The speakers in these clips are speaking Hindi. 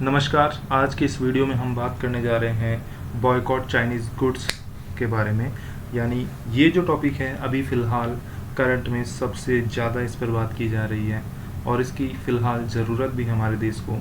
नमस्कार। आज की इस वीडियो में हम बात करने जा रहे हैं बॉयकॉट चाइनीज़ गुड्स के बारे में। यानी ये जो टॉपिक है अभी फ़िलहाल करंट में सबसे ज़्यादा इस पर बात की जा रही है और इसकी फ़िलहाल ज़रूरत भी हमारे देश को।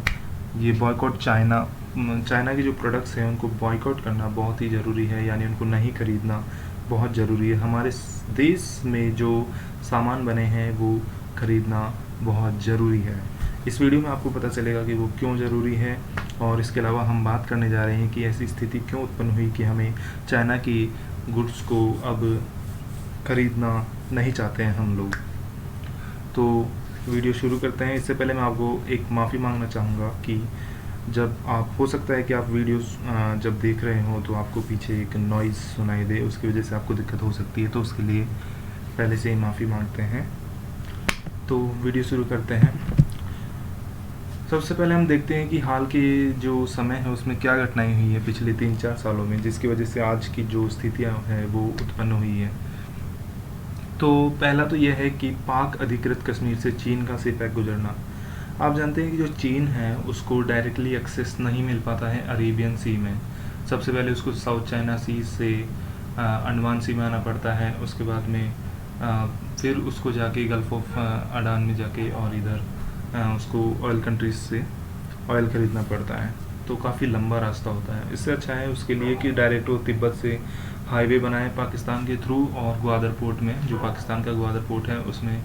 ये बॉयकॉट चाइना के जो प्रोडक्ट्स हैं उनको बॉयकॉट करना बहुत ही ज़रूरी है, यानी उनको नहीं खरीदना बहुत ज़रूरी है। हमारे देश में जो सामान बने हैं वो खरीदना बहुत ज़रूरी है। इस वीडियो में आपको पता चलेगा कि वो क्यों ज़रूरी है और इसके अलावा हम बात करने जा रहे हैं कि ऐसी स्थिति क्यों उत्पन्न हुई कि हमें चाइना की गुड्स को अब खरीदना नहीं चाहते हैं हम लोग। तो वीडियो शुरू करते हैं। इससे पहले मैं आपको एक माफ़ी मांगना चाहूँगा कि जब आप हो सकता है कि आप वीडियोस जब देख रहे हो तो आपको पीछे एक नॉइज़ सुनाई दे, उसकी वजह से आपको दिक्कत हो सकती है, तो उसके लिए पहले से ही माफ़ी मांगते हैं। तो वीडियो शुरू करते हैं। सबसे पहले हम देखते हैं कि हाल के जो समय है उसमें क्या घटनाएं हुई है पिछले 3-4 सालों में, जिसकी वजह से आज की जो स्थितियां हैं वो उत्पन्न हुई है। तो पहला तो यह है कि पाक अधिकृत कश्मीर से चीन का सीपैक गुजरना। आप जानते हैं कि जो चीन है उसको डायरेक्टली एक्सेस नहीं मिल पाता है अरेबियन सी में। सबसे पहले उसको साउथ चाइना सी से अंडमान सी में आना पड़ता है, उसके बाद में फिर उसको जाके गल्फ ऑफ अडान में जाके और इधर उसको ऑयल कंट्रीज से ऑयल ख़रीदना पड़ता है। तो काफ़ी लंबा रास्ता होता है। इससे अच्छा है उसके लिए कि डायरेक्ट वो तिब्बत से हाईवे बनाए पाकिस्तान के थ्रू और ग्वादर पोर्ट में, जो पाकिस्तान का ग्वादर पोर्ट है, उसमें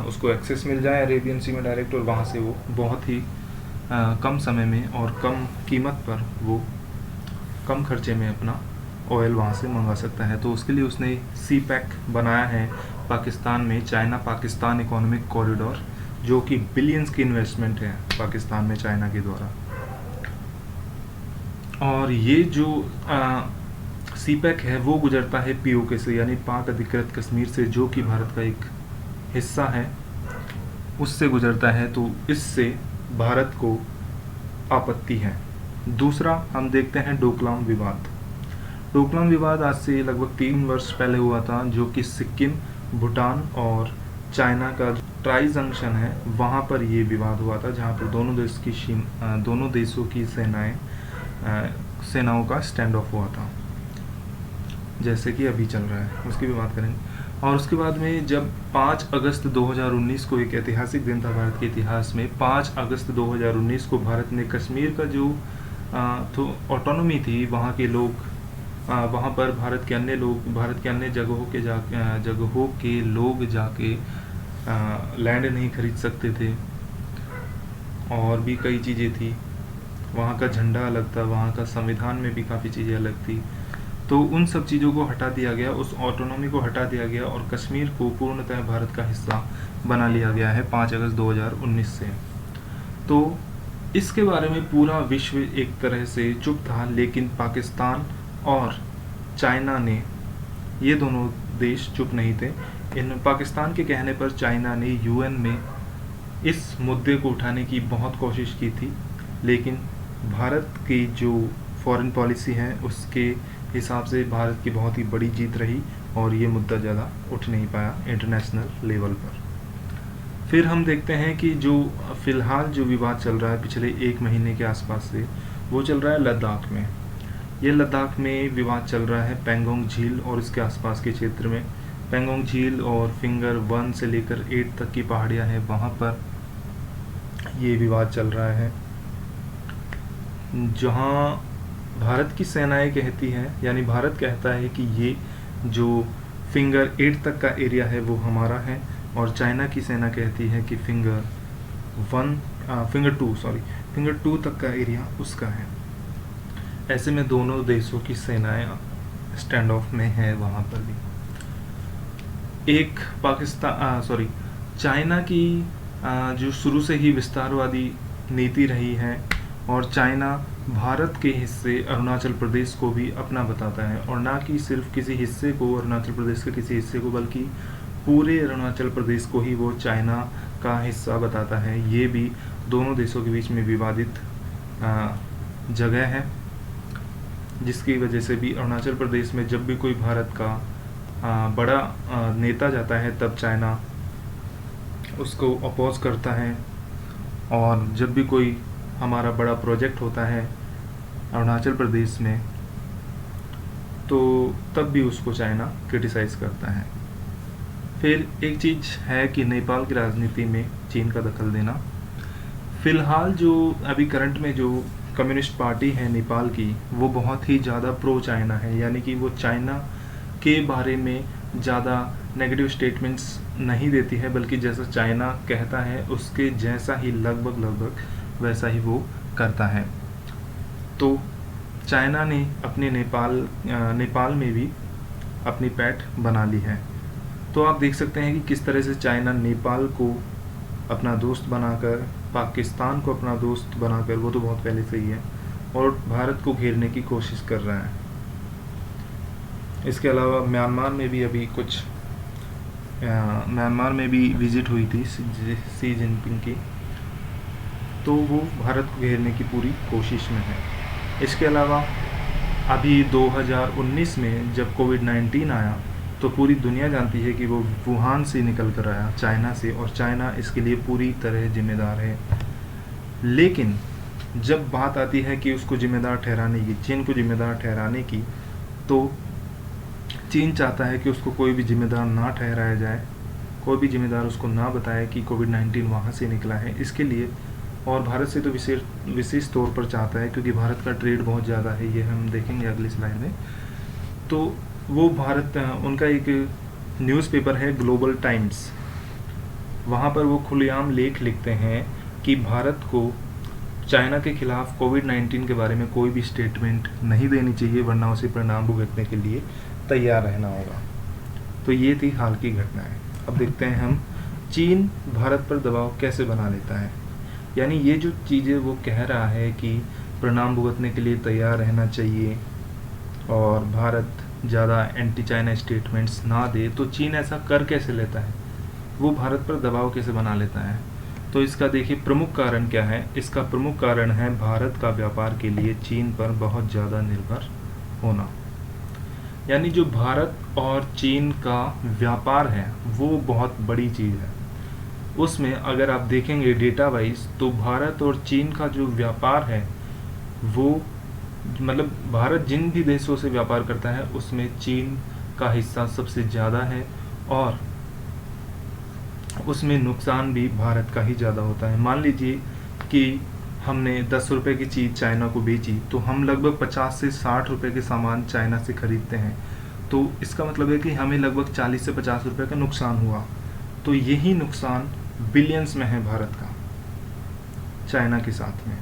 उसको एक्सेस मिल जाए अरेबियन सी में डायरेक्ट, और वहाँ से वो बहुत ही कम समय में और कम कीमत पर वो कम खर्चे में अपना ऑयल वहाँ से मंगा सकता है। तो उसके लिए उसने सी पैक बनाया है पाकिस्तान में, चाइना पाकिस्तान इकोनॉमिक कॉरिडोर, जो कि बिलियंस की इन्वेस्टमेंट है पाकिस्तान में चाइना के द्वारा। और ये जो सी पैक है वो गुजरता है पीओके से, यानी पाक अधिकृत कश्मीर से, जो कि भारत का एक हिस्सा है, उससे गुजरता है। तो इससे भारत को आपत्ति है। दूसरा हम देखते हैं डोकलाम विवाद। डोकलाम विवाद आज से लगभग 3 वर्ष पहले हुआ था, जो कि सिक्किम, भूटान और चाइना का ट्राई जंक्शन है वहाँ पर ये विवाद हुआ था, जहाँ पर दोनों देशों की सेनाओं का स्टैंड ऑफ हुआ था, जैसे कि अभी चल रहा है, उसकी भी बात करेंगे। और उसके बाद में जब 5 अगस्त 2019 को, एक ऐतिहासिक दिन था भारत के इतिहास में, 5 अगस्त 2019 को भारत ने कश्मीर का जो तो ऑटोनॉमी थी, वहाँ के लोग वहाँ पर भारत के अन्य जगहों के लोग जाके लैंड नहीं खरीद सकते थे, और भी कई चीज़ें थी। वहाँ का झंडा अलग था, वहाँ का संविधान में भी काफ़ी चीज़ें अलग थी। तो उन सब चीज़ों को हटा दिया गया, उस ऑटोनॉमी को हटा दिया गया और कश्मीर को पूर्णतः भारत का हिस्सा बना लिया गया है 5 अगस्त 2019 से। तो इसके बारे में पूरा विश्व एक तरह से चुप था, लेकिन पाकिस्तान और चाइना ने, ये दोनों देश चुप नहीं थे। पाकिस्तान के कहने पर चाइना ने यूएन में इस मुद्दे को उठाने की बहुत कोशिश की थी, लेकिन भारत की जो फॉरेन पॉलिसी है उसके हिसाब से भारत की बहुत ही बड़ी जीत रही और ये मुद्दा ज़्यादा उठ नहीं पाया इंटरनेशनल लेवल पर। फिर हम देखते हैं कि जो फ़िलहाल जो विवाद चल रहा है पिछले 1 महीने के आसपास से, वो चल रहा है लद्दाख में। ये लद्दाख में विवाद चल रहा है पेंगोंग झील और इसके आसपास के क्षेत्र में। पेंगोंग झील और फिंगर 1 से लेकर 8 तक की पहाड़ियाँ हैं, वहाँ पर ये विवाद चल रहा है, जहाँ भारत की सेनाएं कहती हैं, यानी भारत कहता है कि ये जो फिंगर 8 तक का एरिया है वो हमारा है, और चाइना की सेना कहती है कि फिंगर 2 तक का एरिया उसका है। ऐसे में दोनों देशों की सेनाएं स्टैंड ऑफ में है वहाँ पर भी। एक चाइना की जो शुरू से ही विस्तारवादी नीति रही है, और चाइना भारत के हिस्से अरुणाचल प्रदेश को भी अपना बताता है, और ना कि सिर्फ किसी हिस्से को, अरुणाचल प्रदेश के किसी हिस्से को, बल्कि पूरे अरुणाचल प्रदेश को ही वो चाइना का हिस्सा बताता है। ये भी दोनों देशों के बीच में विवादित जगह है, जिसकी वजह से भी अरुणाचल प्रदेश में जब भी कोई भारत का बड़ा नेता जाता है तब चाइना उसको अपोज करता है, और जब भी कोई हमारा बड़ा प्रोजेक्ट होता है अरुणाचल प्रदेश में, तो तब भी उसको चाइना क्रिटिसाइज़ करता है। फिर एक चीज़ है कि नेपाल की राजनीति में चीन का दखल देना। फ़िलहाल जो अभी करंट में जो कम्युनिस्ट पार्टी है नेपाल की, वो बहुत ही ज़्यादा प्रो चाइना है, यानी कि वो चाइना के बारे में ज़्यादा नेगेटिव स्टेटमेंट्स नहीं देती है, बल्कि जैसा चाइना कहता है उसके जैसा ही लगभग वैसा ही वो करता है। तो चाइना ने अपने नेपाल में भी अपनी पैठ बना ली है। तो आप देख सकते हैं कि किस तरह से चाइना नेपाल को अपना दोस्त बनाकर, पाकिस्तान को अपना दोस्त बनाकर, वो तो बहुत पहले से ही है, और भारत को घेरने की कोशिश कर रहा है। इसके अलावा म्यांमार में भी अभी कुछ म्यांमार में भी विजिट हुई थी शी जिनपिंग की, तो वो भारत को घेरने की पूरी कोशिश में है। इसके अलावा अभी 2019 में जब कोविड-19 आया, तो पूरी दुनिया जानती है कि वो वुहान से निकल कर आया, चाइना से, और चाइना इसके लिए पूरी तरह जिम्मेदार है। लेकिन जब बात आती है कि उसको जिम्मेदार ठहराने की, चीन को जिम्मेदार ठहराने की, तो चीन चाहता है कि उसको कोई भी जिम्मेदार ना ठहराया जाए, कोई भी जिम्मेदार उसको ना बताए कि कोविड-19 वहाँ से निकला है। इसके लिए, और भारत से तो विशेष तौर पर चाहता है, क्योंकि भारत का ट्रेड बहुत ज़्यादा है, ये हम देखेंगे अगली स्लाइड में। तो वो उनका एक न्यूज़पेपर है ग्लोबल टाइम्स, वहाँ पर वो खुलेआम लेख लिखते हैं कि भारत को चाइना के खिलाफ कोविड-19 के बारे में कोई भी स्टेटमेंट नहीं देनी चाहिए, वरना उसे परिणाम भुगतने के लिए तैयार रहना होगा। तो ये थी हाल की घटनाएं। अब देखते हैं हम चीन भारत पर दबाव कैसे बना लेता है। यानी ये जो चीज़ें वो कह रहा है कि परिणाम भुगतने के लिए तैयार रहना चाहिए और भारत ज़्यादा एंटी चाइना स्टेटमेंट्स ना दे, तो चीन ऐसा कर कैसे लेता है, वो भारत पर दबाव कैसे बना लेता है। तो इसका देखिए प्रमुख कारण क्या है। इसका प्रमुख कारण है भारत का व्यापार के लिए चीन पर बहुत ज़्यादा निर्भर होना। यानी जो भारत और चीन का व्यापार है वो बहुत बड़ी चीज़ है। उसमें अगर आप देखेंगे डेटा वाइज, तो भारत और चीन का जो व्यापार है वो, मतलब भारत जिन भी देशों से व्यापार करता है उसमें चीन का हिस्सा सबसे ज़्यादा है, और उसमें नुकसान भी भारत का ही ज़्यादा होता है। मान लीजिए कि हमने 10 रुपये की चीज़ चाइना को बेची, तो हम लगभग 50 से 60 रुपये के सामान चाइना से ख़रीदते हैं। तो इसका मतलब है कि हमें लगभग 40 से 50 रुपये का नुकसान हुआ। तो यही नुकसान बिलियंस में है भारत का चाइना के साथ में,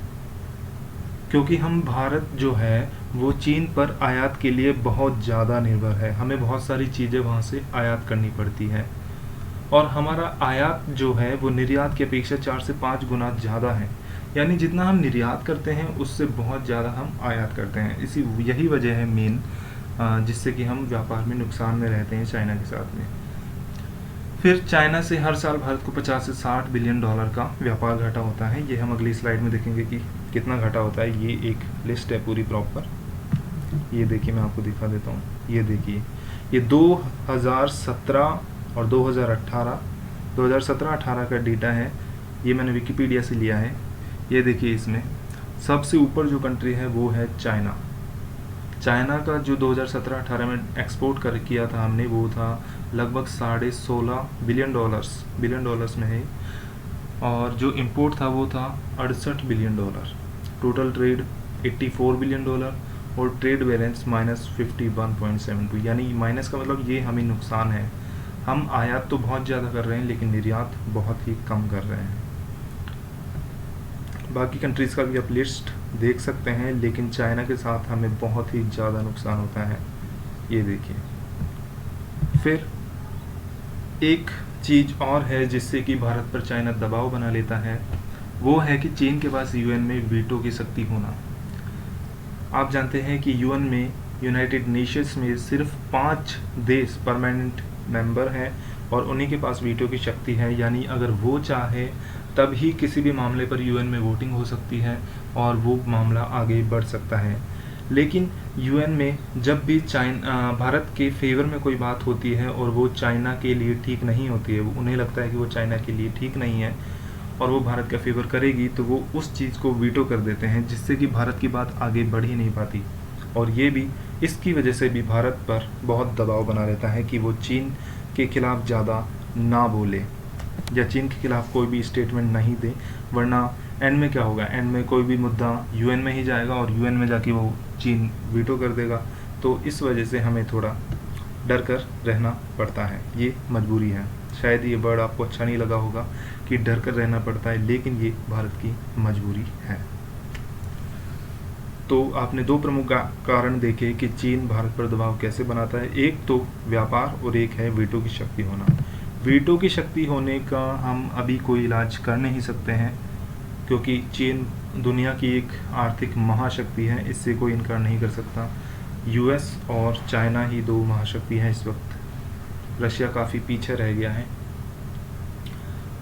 क्योंकि हम भारत जो है वो चीन पर आयात के लिए बहुत ज़्यादा निर्भर है। हमें बहुत सारी चीज़ें वहाँ से आयात करनी पड़ती है, और हमारा आयात जो है वो निर्यात की अपेक्षा 4 से 5 गुना ज़्यादा है। यानी जितना हम निर्यात करते हैं उससे बहुत ज़्यादा हम आयात करते हैं। यही वजह है मेन, जिससे कि हम व्यापार में नुकसान में रहते हैं चाइना के साथ में। फिर चाइना से हर साल भारत को 50 से 60 बिलियन डॉलर का व्यापार घाटा होता है। ये हम अगली स्लाइड में देखेंगे कि कितना घाटा होता है। ये एक लिस्ट है पूरी प्रॉपर, ये देखिए मैं आपको दिखा देता हूँ। ये देखिए, ये 2017 और 2017-18 का डेटा है, ये मैंने विकिपीडिया से लिया है। ये देखिए, इसमें सबसे ऊपर जो कंट्री है वो है चाइना। चाइना का जो 2017-18 में एक्सपोर्ट किया था हमने, वो था लगभग 16.5 बिलियन डॉलर्स में है, और जो इंपोर्ट था वो था 68 billion dollar. Total trade 84 billion dollar, और ट्रेड बैलेंस -51.72। यानी माइनस का मतलब ये हमें नुकसान है। हम आयात तो बहुत ज़्यादा कर रहे हैं लेकिन निर्यात बहुत ही कम कर रहे हैं। बाकी कंट्रीज़ का भी आप लिस्ट देख सकते हैं, लेकिन चाइना के साथ हमें बहुत ही ज़्यादा नुकसान होता है। ये देखिए, फिर एक चीज़ और है जिससे कि भारत पर चाइना दबाव बना लेता है, वो है कि चीन के पास यूएन में वीटो की शक्ति होना। आप जानते हैं कि यूएन में, यूनाइटेड नेशंस में सिर्फ 5 देश परमानेंट मेंबर हैं और उन्हीं के पास वीटो की शक्ति है। यानी अगर वो चाहे तब ही किसी भी मामले पर यूएन में वोटिंग हो सकती है और वो मामला आगे बढ़ सकता है। लेकिन यूएन में जब भी भारत के फेवर में कोई बात होती है और वो चाइना के लिए ठीक नहीं होती है, उन्हें लगता है कि वो चाइना के लिए ठीक नहीं है, और वो भारत का फेवर करेगी तो वो उस चीज़ को वीटो कर देते हैं, जिससे कि भारत की बात आगे बढ़ ही नहीं पाती। और ये भी इसकी वजह से भी भारत पर बहुत दबाव बना रहता है कि वो चीन के खिलाफ़ ज़्यादा ना बोले या चीन के खिलाफ़ कोई भी स्टेटमेंट नहीं दे, वरना एंड में क्या होगा, एंड में कोई भी मुद्दा यूएन में ही जाएगा और यूएन में जाके वो चीन वीटो कर देगा। तो इस वजह से हमें थोड़ा डर कर रहना पड़ता है, ये मजबूरी है। शायद ये वर्ड आपको अच्छा नहीं लगा होगा कि डर कर रहना पड़ता है, लेकिन ये भारत की मजबूरी है। तो आपने दो प्रमुख कारण देखे कि चीन भारत पर दबाव कैसे बनाता है। एक तो व्यापार और एक है वीटो की शक्ति होना। वीटो की शक्ति होने का हम अभी कोई इलाज कर नहीं सकते हैं, क्योंकि चीन दुनिया की एक आर्थिक महाशक्ति है, इससे कोई इनकार नहीं कर सकता। यूएस और चाइना ही दो महाशक्ति हैं इस वक्त। रशिया काफ़ी पीछे रह गया है।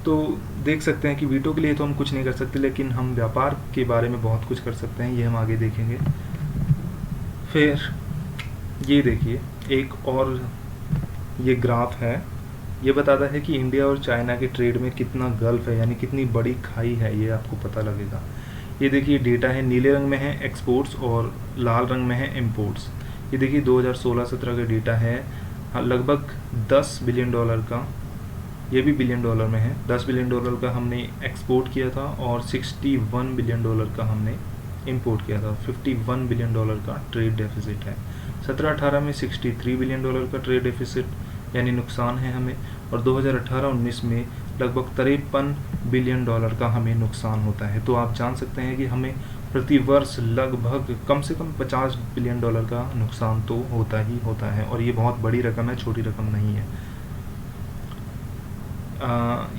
तो देख सकते हैं कि वीटो के लिए तो हम कुछ नहीं कर सकते, लेकिन हम व्यापार के बारे में बहुत कुछ कर सकते हैं, ये हम आगे देखेंगे। फिर ये देखिए, एक और ये ग्राफ है, ये बताता है कि इंडिया और चाइना के ट्रेड में कितना गल्फ है, यानी कितनी बड़ी खाई है, ये आपको पता लगेगा। ये देखिए डेटा है, नीले रंग में है एक्सपोर्ट्स और लाल रंग में है इंपोर्ट्स। ये देखिए 2016-17 का डेटा है, लगभग 10 बिलियन डॉलर का, ये भी बिलियन डॉलर में है, 10 बिलियन डॉलर का हमने एक्सपोर्ट किया था और 61 बिलियन डॉलर का हमने इंपोर्ट किया था। 51 बिलियन डॉलर का ट्रेड डेफिसिट है। 17-18 में 63 बिलियन डॉलर का ट्रेड डेफिसिट यानी नुकसान है हमें, और 2018-19 में लगभग 53 बिलियन डॉलर का हमें नुकसान होता है। तो आप जान सकते हैं कि हमें प्रति वर्ष लगभग कम से कम 50 बिलियन डॉलर का नुकसान तो होता ही होता है, और ये बहुत बड़ी रकम है, छोटी रकम नहीं है।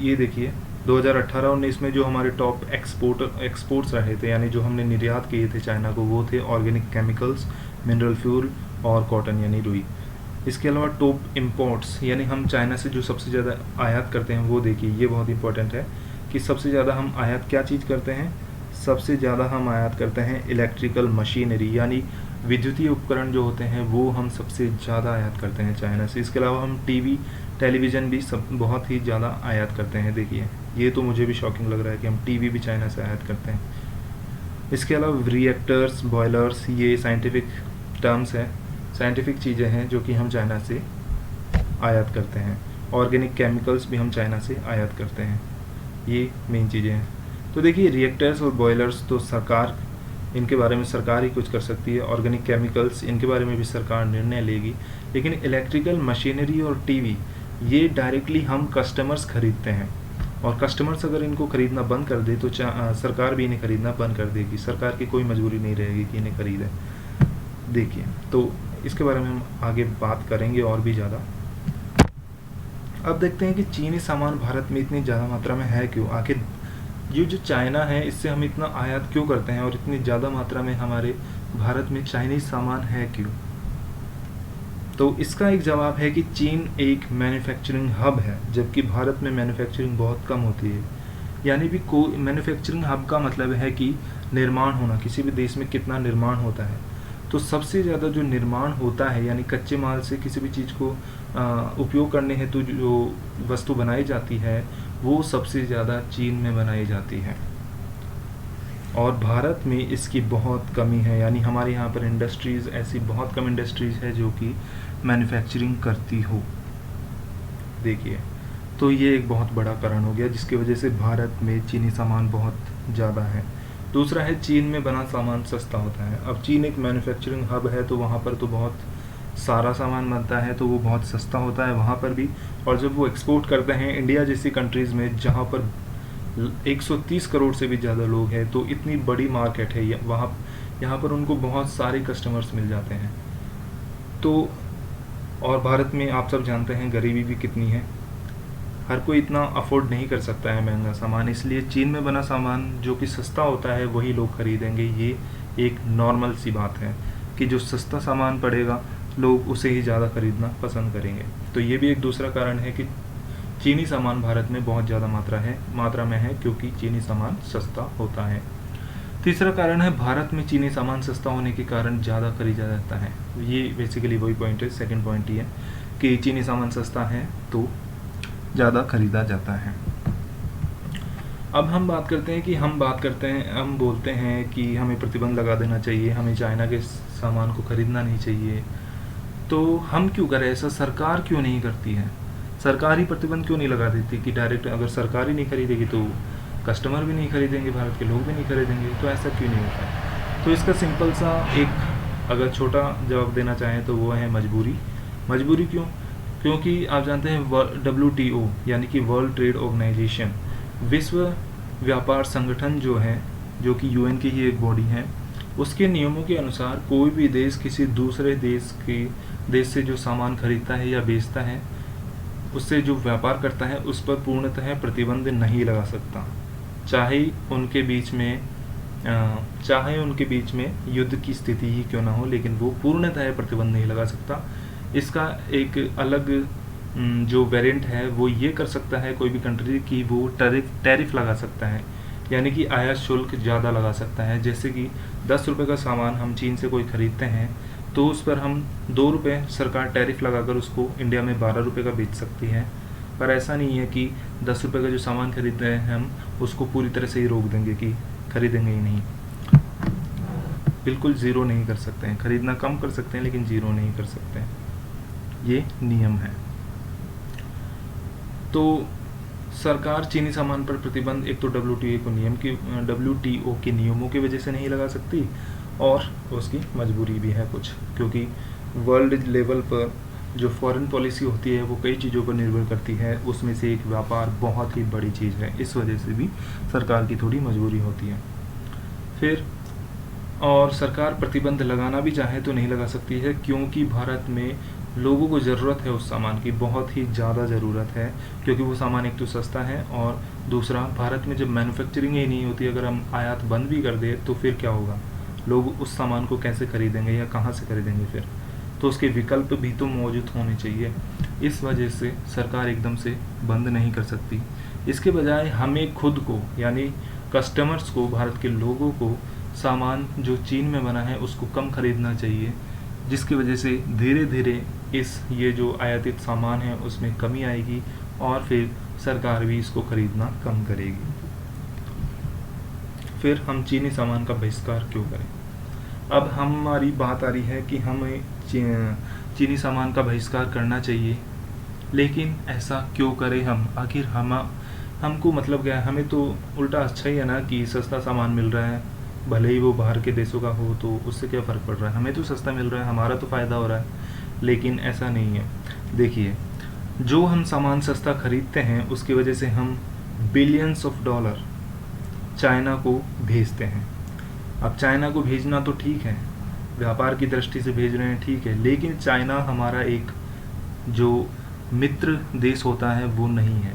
ये देखिए 2018-19 में जो हमारे टॉप एक्सपोर्ट्स रहे थे, यानी जो हमने निर्यात किए थे चाइना को, वो थे ऑर्गेनिक केमिकल्स, मिनरल फ्यूल और कॉटन यानी रुई। इसके अलावा टॉप इंपोर्ट्स यानी हम चाइना से जो सबसे ज़्यादा आयात करते हैं, वो देखिए, ये बहुत इंपॉर्टेंट है कि सबसे ज़्यादा हम आयात क्या चीज़ करते हैं। सबसे ज़्यादा हम आयात करते हैं इलेक्ट्रिकल मशीनरी, यानी विद्युतीय उपकरण जो होते हैं, वो हम सबसे ज़्यादा आयात करते हैं चाइना से। इसके अलावा हम टीवी टेलीविज़न भी सब बहुत ही ज़्यादा आयात करते हैं। देखिए ये तो मुझे भी शॉकिंग लग रहा है कि हम टीवी भी चाइना से आयात करते हैं। इसके अलावा रिएक्टर्स, बॉयलर्स, ये साइंटिफिक टर्म्स हैं, साइंटिफिक चीज़ें हैं जो कि हम चाइना से आयात करते हैं। ऑर्गेनिक केमिकल्स भी हम चाइना से आयात करते हैं, ये मेन चीज़ें हैं। तो देखिए रिएक्टर्स और बॉयलर्स तो सरकार, इनके बारे में सरकार ही कुछ कर सकती है। ऑर्गेनिक केमिकल्स, इनके बारे में भी सरकार निर्णय लेगी। लेकिन इलेक्ट्रिकल मशीनरी और टीवी, ये डायरेक्टली हम कस्टमर्स खरीदते हैं, और कस्टमर्स अगर इनको खरीदना बंद कर दे तो सरकार भी इन्हें खरीदना बंद कर देगी। सरकार की कोई मजबूरी नहीं रहेगी कि इन्हें खरीदें। देखिए तो इसके बारे में हम आगे बात करेंगे और भी ज़्यादा। अब देखते हैं कि चीनी सामान भारत में इतनी ज़्यादा मात्रा में है क्यों। आखिर ये जो चाइना है, इससे हम इतना आयात क्यों करते हैं और इतनी ज़्यादा मात्रा में हमारे भारत में चाइनीज़ सामान है क्यों। तो इसका एक जवाब है कि चीन एक मैन्युफैक्चरिंग हब है, जबकि भारत में मैन्युफैक्चरिंग बहुत कम होती है। यानी भी कोई मैन्युफैक्चरिंग हब का मतलब है कि निर्माण होना, किसी भी देश में कितना निर्माण होता है। तो सबसे ज़्यादा जो निर्माण होता है, यानी कच्चे माल से किसी भी चीज़ को उपयोग करने हेतु जो वस्तु बनाई जाती है, वो सबसे ज़्यादा चीन में बनाई जाती है, और भारत में इसकी बहुत कमी है। यानी हमारे यहाँ पर इंडस्ट्रीज़, ऐसी बहुत कम इंडस्ट्रीज़ है जो कि मैन्युफैक्चरिंग करती हो। देखिए तो ये एक बहुत बड़ा कारण हो गया जिसकी वजह से भारत में चीनी सामान बहुत ज़्यादा है। दूसरा है, चीन में बना सामान सस्ता होता है। अब चीन एक मैन्युफैक्चरिंग हब है, तो वहाँ पर तो बहुत सारा सामान बनता है, तो वो बहुत सस्ता होता है वहाँ पर भी। और जब वो एक्सपोर्ट करते हैं इंडिया जैसी कंट्रीज़ में, जहाँ पर 130 करोड़ से भी ज़्यादा लोग हैं, तो इतनी बड़ी मार्केट है वहाँ, यहाँ पर उनको बहुत सारे कस्टमर्स मिल जाते हैं। तो और भारत में आप सब जानते हैं गरीबी भी कितनी है, हर कोई इतना अफोर्ड नहीं कर सकता है महंगा सामान, इसलिए चीन में बना सामान जो कि सस्ता होता है वही लोग खरीदेंगे। ये एक नॉर्मल सी बात है कि जो सस्ता सामान पड़ेगा लोग उसे ही ज़्यादा खरीदना पसंद करेंगे। तो ये भी एक दूसरा कारण है कि चीनी सामान भारत में बहुत ज़्यादा मात्रा में है, क्योंकि चीनी सामान सस्ता होता है। तीसरा कारण है, भारत में चीनी सामान सस्ता होने के कारण ज़्यादा खरीदा जाता है। ये बेसिकली वही पॉइंट है, सेकंड पॉइंट ये है कि चीनी सामान सस्ता है तो ज़्यादा खरीदा जाता है। अब हम बात करते हैं कि हम बोलते हैं कि हमें प्रतिबंध लगा देना चाहिए, हमें चाइना के सामान को खरीदना नहीं चाहिए। तो हम क्यों करें ऐसा, सरकार क्यों नहीं करती है? सरकार ही प्रतिबंध क्यों नहीं लगा देती कि डायरेक्ट अगर सरकार ही नहीं खरीदेगी तो कस्टमर भी नहीं खरीदेंगे, भारत के लोग भी नहीं खरीदेंगे, तो ऐसा क्यों नहीं होता है? तो इसका सिंपल सा एक अगर छोटा जवाब देना चाहें तो वो है मजबूरी। मजबूरी क्यों? क्योंकि आप जानते हैं WTO यानी कि वर्ल्ड ट्रेड ऑर्गेनाइजेशन, विश्व व्यापार संगठन जो है, जो कि UN की ही एक बॉडी है, उसके नियमों के अनुसार कोई भी देश किसी दूसरे देश से जो सामान खरीदता है या बेचता है, उससे जो व्यापार करता है, उस पर पूर्णतः प्रतिबंध नहीं लगा सकता, चाहे उनके बीच में युद्ध की स्थिति ही क्यों ना हो, लेकिन वो पूर्णतः प्रतिबंध नहीं लगा सकता। इसका एक अलग जो वेरिएंट है वो ये कर सकता है कोई भी कंट्री की, वो टैरिफ लगा सकता है, यानी कि आयात शुल्क ज़्यादा लगा सकता है। जैसे कि 10 रुपये का सामान हम चीन से कोई ख़रीदते हैं तो उस पर हम 2 रुपये सरकार टैरिफ लगाकर उसको इंडिया में 12 रुपये का बेच सकती है। पर ऐसा नहीं है कि 10 रुपये का जो सामान खरीद रहे हैं हम उसको पूरी तरह से ही रोक देंगे कि खरीदेंगे ही नहीं। बिल्कुल ज़ीरो नहीं कर सकते हैं, खरीदना कम कर सकते हैं लेकिन ज़ीरो नहीं कर सकते हैं, ये नियम है। तो सरकार चीनी सामान पर प्रतिबंध एक तो WTO के नियमों की वजह से नहीं लगा सकती, और उसकी मजबूरी भी है कुछ, क्योंकि वर्ल्ड लेवल पर जो फॉरेन पॉलिसी होती है वो कई चीज़ों पर निर्भर करती है, उसमें से एक व्यापार बहुत ही बड़ी चीज़ है। इस वजह से भी सरकार की थोड़ी मजबूरी होती है। फिर और सरकार प्रतिबंध लगाना भी चाहे तो नहीं लगा सकती है, क्योंकि भारत में लोगों को ज़रूरत है उस सामान की, बहुत ही ज़्यादा ज़रूरत है, क्योंकि वो सामान एक तो सस्ता है और दूसरा भारत में जब मैन्युफैक्चरिंग ही नहीं होती, अगर हम आयात बंद भी कर दें तो फिर क्या होगा, लोग उस सामान को कैसे खरीदेंगे या कहाँ से खरीदेंगे फिर? तो उसके विकल्प भी तो मौजूद होने चाहिए। इस वजह से सरकार एकदम से बंद नहीं कर सकती। इसके बजाय हमें खुद को यानी कस्टमर्स को, भारत के लोगों को सामान जो चीन में बना है उसको कम खरीदना चाहिए, जिसकी वजह से धीरे धीरे ये जो आयातित सामान है उसमें कमी आएगी और फिर सरकार भी इसको खरीदना कम करेगी। फिर हम चीनी सामान का बहिष्कार क्यों करें? अब हमारी बात आ रही है कि हमें चीनी सामान का बहिष्कार करना चाहिए, लेकिन ऐसा क्यों करें हम? आखिर हमको मतलब क्या है? हमें तो उल्टा अच्छा ही है ना कि सस्ता सामान मिल रहा है, भले ही वो बाहर के देशों का हो, तो उससे क्या फ़र्क पड़ रहा है? हमें तो सस्ता मिल रहा है, हमारा तो फ़ायदा हो रहा है। लेकिन ऐसा नहीं है। देखिए, जो हम सामान सस्ता खरीदते हैं उसकी वजह से हम बिलियंस ऑफ डॉलर चाइना को भेजते हैं। अब चाइना को भेजना तो ठीक है, व्यापार की दृष्टि से भेज रहे हैं, ठीक है, लेकिन चाइना हमारा एक जो मित्र देश होता है वो नहीं है,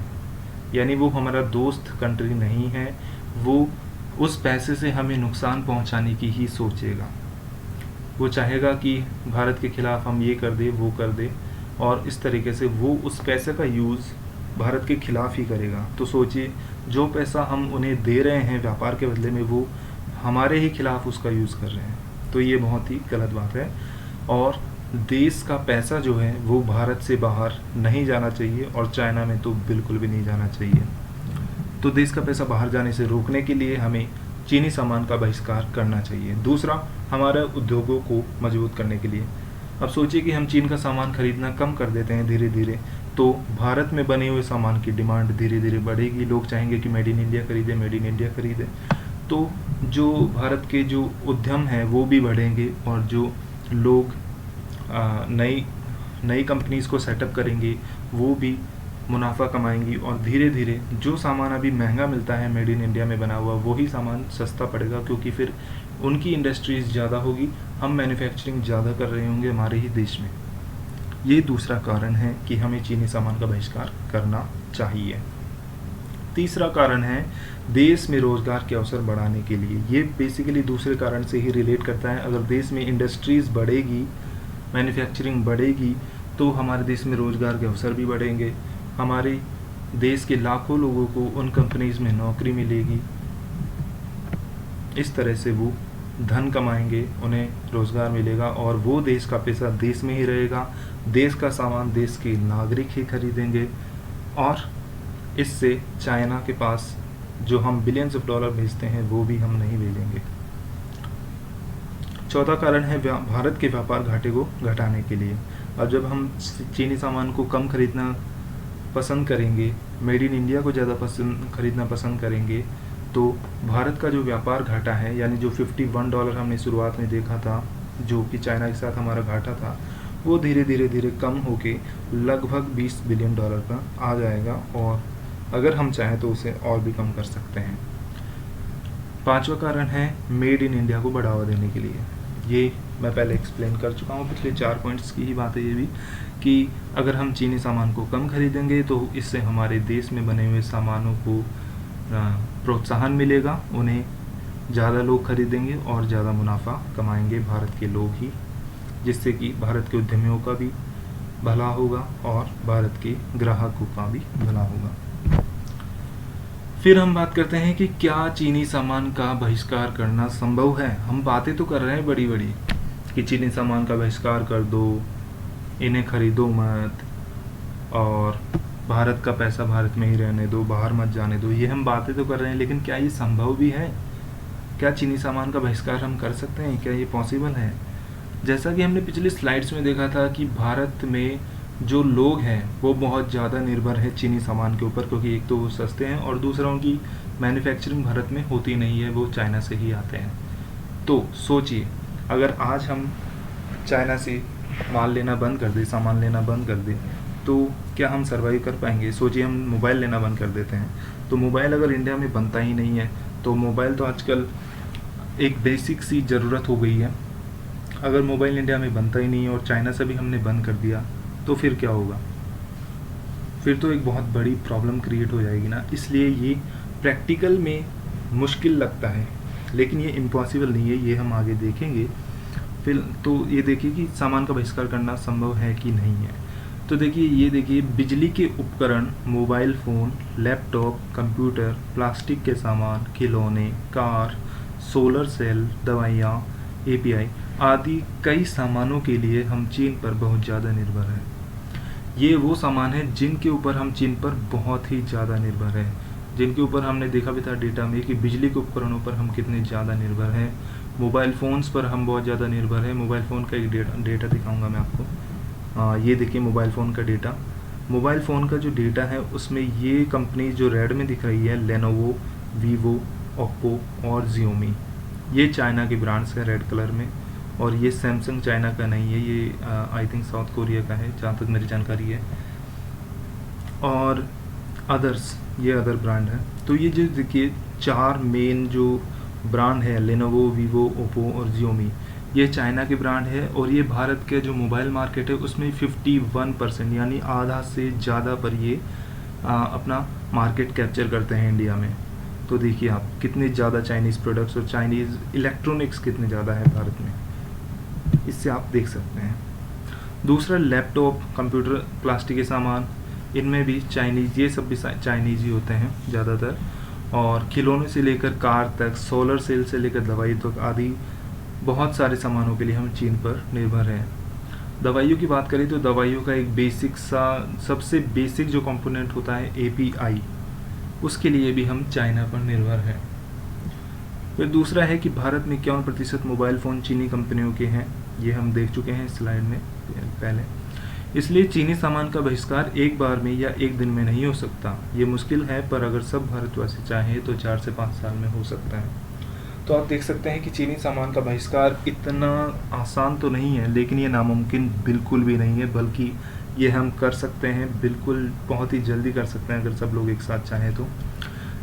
यानी वो हमारा दोस्त कंट्री नहीं है। वो उस पैसे से हमें नुकसान पहुंचाने की ही सोचेगा। वो चाहेगा कि भारत के खिलाफ हम ये कर दें, वो कर दें, और इस तरीके से वो उस पैसे का यूज़ भारत के खिलाफ ही करेगा। तो सोचिए, जो पैसा हम उन्हें दे रहे हैं व्यापार के बदले में, वो हमारे ही खिलाफ उसका यूज़ कर रहे हैं। तो ये बहुत ही गलत बात है, और देश का पैसा जो है वो भारत से बाहर नहीं जाना चाहिए, और चाइना में तो बिल्कुल भी नहीं जाना चाहिए। तो देश का पैसा बाहर जाने से रोकने के लिए हमें चीनी सामान का बहिष्कार करना चाहिए। दूसरा, हमारे उद्योगों को मजबूत करने के लिए। अब सोचिए कि हम चीन का सामान खरीदना कम कर देते हैं धीरे धीरे, तो भारत में बने हुए सामान की डिमांड धीरे धीरे बढ़ेगी। लोग चाहेंगे कि मेड इन इंडिया खरीदें, मेड इन इंडिया खरीदें। तो जो भारत के जो उद्यम हैं वो भी बढ़ेंगे, और जो लोग नई कंपनीज़ को सेटअप करेंगे वो भी मुनाफा कमाएंगी, और धीरे धीरे जो सामान अभी महंगा मिलता है मेड इन इंडिया में बना हुआ, वही सामान सस्ता पड़ेगा, क्योंकि फिर उनकी इंडस्ट्रीज़ ज़्यादा होगी, हम मैन्युफैक्चरिंग ज़्यादा कर रहे होंगे हमारे ही देश में। ये दूसरा कारण है कि हमें चीनी सामान का बहिष्कार करना चाहिए। तीसरा कारण है देश में रोज़गार के अवसर बढ़ाने के लिए। ये बेसिकली दूसरे कारण से ही रिलेट करता है। अगर देश में इंडस्ट्रीज़ बढ़ेगी, मैन्युफैक्चरिंग बढ़ेगी, तो हमारे देश में रोज़गार के अवसर भी बढ़ेंगे। हमारे देश के लाखों लोगों को उन कंपनीज़ में नौकरी मिलेगी। इस तरह से वो धन कमाएंगे, उन्हें रोज़गार मिलेगा, और वो देश का पैसा देश में ही रहेगा। देश का सामान देश के नागरिक ही खरीदेंगे, और इससे चाइना के पास जो हम बिलियंस ऑफ डॉलर भेजते हैं वो भी हम नहीं भेजेंगे। चौथा कारण है भारत के व्यापार घाटे को घटाने के लिए। अब जब हम चीनी सामान को कम खरीदना पसंद करेंगे, मेड इन इंडिया को ज़्यादा खरीदना पसंद करेंगे, तो भारत का जो व्यापार घाटा है, यानी जो $51 हमने शुरुआत में देखा था जो कि चाइना के साथ हमारा घाटा था, वो धीरे धीरे कम होके लगभग $20 बिलियन का आ जाएगा, और अगर हम चाहें तो उसे और भी कम कर सकते हैं। पांचवा कारण है मेड इन इंडिया को बढ़ावा देने के लिए। ये मैं पहले एक्सप्लेन कर चुका हूँ, पिछले 4 पॉइंट्स की ही बात है ये भी, कि अगर हम चीनी सामान को कम खरीदेंगे तो इससे हमारे देश में बने हुए सामानों को प्रोत्साहन मिलेगा, उन्हें ज़्यादा लोग खरीदेंगे और ज़्यादा मुनाफा कमाएंगे भारत के लोग ही, जिससे कि भारत के उद्यमियों का भी भला होगा और भारत के ग्राहकों का भी भला होगा। फिर हम बात करते हैं कि क्या चीनी सामान का बहिष्कार करना संभव है। हम बातें तो कर रहे हैं बड़ी बड़ी कि चीनी सामान का बहिष्कार कर दो, इन्हें खरीदो मत, और भारत का पैसा भारत में ही रहने दो, बाहर मत जाने दो। ये हम बातें तो कर रहे हैं, लेकिन क्या ये संभव भी है? क्या चीनी सामान का बहिष्कार हम कर सकते हैं? क्या ये पॉसिबल है? जैसा कि हमने पिछली स्लाइड्स में देखा था कि भारत में जो लोग हैं वो बहुत ज़्यादा निर्भर है चीनी सामान के ऊपर, क्योंकि एक तो वो सस्ते हैं और दूसरा उनकी मैन्युफैक्चरिंग भारत में होती नहीं है, वो चाइना से ही आते हैं। तो सोचिए, अगर आज हम चाइना से माल लेना बंद कर दें, सामान लेना बंद कर दें, तो क्या हम सर्वाइव कर पाएंगे? सोचिए हम मोबाइल लेना बंद कर देते हैं, तो मोबाइल अगर इंडिया में बनता ही नहीं है, तो मोबाइल तो आजकल एक बेसिक सी ज़रूरत हो गई है। अगर मोबाइल इंडिया में बनता ही नहीं है और चाइना से भी हमने बंद कर दिया, तो फिर क्या होगा? फिर तो एक बहुत बड़ी प्रॉब्लम क्रिएट हो जाएगी ना। इसलिए ये प्रैक्टिकल में मुश्किल लगता है, लेकिन ये इम्पॉसिबल नहीं है, ये हम आगे देखेंगे। फिर तो ये देखिए कि सामान का बहिष्कार करना संभव है कि नहीं है। तो देखिए, ये देखिए, बिजली के उपकरण, mobile phone, laptop, computer, plastic के सामान, खिलौने, कार, सोलर सेल, दवाइयाँ, API आदि कई सामानों के लिए हम चीन पर बहुत ज़्यादा निर्भर हैं। ये वो सामान है जिनके ऊपर हम चीन पर बहुत ही ज़्यादा निर्भर हैं, जिनके ऊपर हमने देखा भी था डेटा में कि बिजली के उपकरणों पर हम कितने ज़्यादा निर्भर हैं, मोबाइल फ़ोन्स पर हम बहुत ज़्यादा निर्भर हैं। मोबाइल फ़ोन का एक डेटा दिखाऊंगा मैं आपको। ये देखिए मोबाइल फ़ोन का डेटा। मोबाइल फ़ोन का जो डेटा है उसमें ये कंपनी जो रेड में दिख रही है, लेनोवो, वीवो, ओप्पो और जियोमी, ये चाइना के ब्रांड्स हैं रेड कलर में। और ये सैमसंग चाइना का नहीं है, ये आई थिंक साउथ कोरिया का है जहाँ तक मेरी जानकारी है। और अदर्स, ये अदर ब्रांड है। तो ये जो देखिए 4 मेन जो ब्रांड है, लेनोवो, वीवो, ओप्पो और जियोमी, ये चाइना के ब्रांड है। और ये भारत के जो मोबाइल मार्केट है उसमें 51% यानी आधा से ज़्यादा पर ये अपना मार्केट कैप्चर करते हैं इंडिया में। तो देखिए आप कितने ज़्यादा चाइनीज़ प्रोडक्ट्स और चाइनीज़ इलेक्ट्रॉनिक्स कितने ज़्यादा है भारत में, इससे आप देख सकते हैं। दूसरा, लैपटॉप, कंप्यूटर, प्लास्टिक के सामान, इनमें भी चाइनीज़, ये सब भी चाइनीज़ ही होते हैं ज़्यादातर। और खिलौने से लेकर कार तक, सोलर सेल से लेकर दवाई तक आदि बहुत सारे सामानों के लिए हम चीन पर निर्भर हैं। दवाइयों की बात करें तो दवाइयों का एक बेसिक सा, सबसे बेसिक जो कंपोनेंट होता है API, उसके लिए भी हम चाइना पर निर्भर हैं। फिर दूसरा है कि भारत में 51% मोबाइल फ़ोन चीनी कंपनियों के हैं, ये हम देख चुके हैं स्लाइड में पहले। इसलिए चीनी सामान का बहिष्कार एक बार में या एक दिन में नहीं हो सकता, ये मुश्किल है, पर अगर सब भारतवासी चाहें तो 4 से 5 साल में हो सकता है। तो आप देख सकते हैं कि चीनी सामान का बहिष्कार इतना आसान तो नहीं है, लेकिन ये नामुमकिन बिल्कुल भी नहीं है, बल्कि ये हम कर सकते हैं, बिल्कुल बहुत ही जल्दी कर सकते हैं अगर सब लोग एक साथ चाहें तो।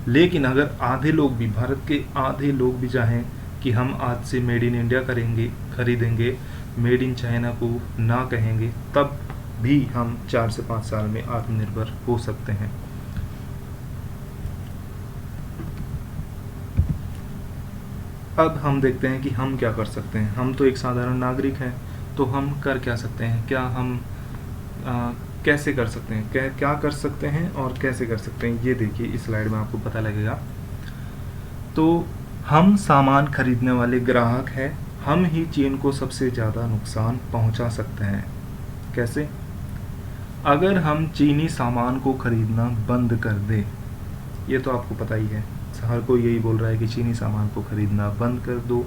लेकिन अगर आधे लोग भी, भारत के आधे लोग भी चाहें कि हम आज से मेड इन इंडिया खरीदेंगे, मेड इन चाइना को ना कहेंगे, तब भी हम 4 से 5 साल में आत्मनिर्भर हो सकते हैं। अब हम देखते हैं कि हम क्या कर सकते हैं। हम तो एक साधारण नागरिक हैं, तो हम कर क्या सकते हैं, क्या हम कैसे कर सकते हैं, क्या कर सकते हैं और कैसे कर सकते हैं, ये देखिए इस स्लाइड में आपको पता लगेगा। तो हम सामान खरीदने वाले ग्राहक हैं, हम ही चीन को सबसे ज़्यादा नुकसान पहुंचा सकते हैं। कैसे? अगर हम चीनी सामान को खरीदना बंद कर दें, ये तो आपको पता ही है हर कोई यही बोल रहा है कि चीनी सामान को ख़रीदना बंद कर दो।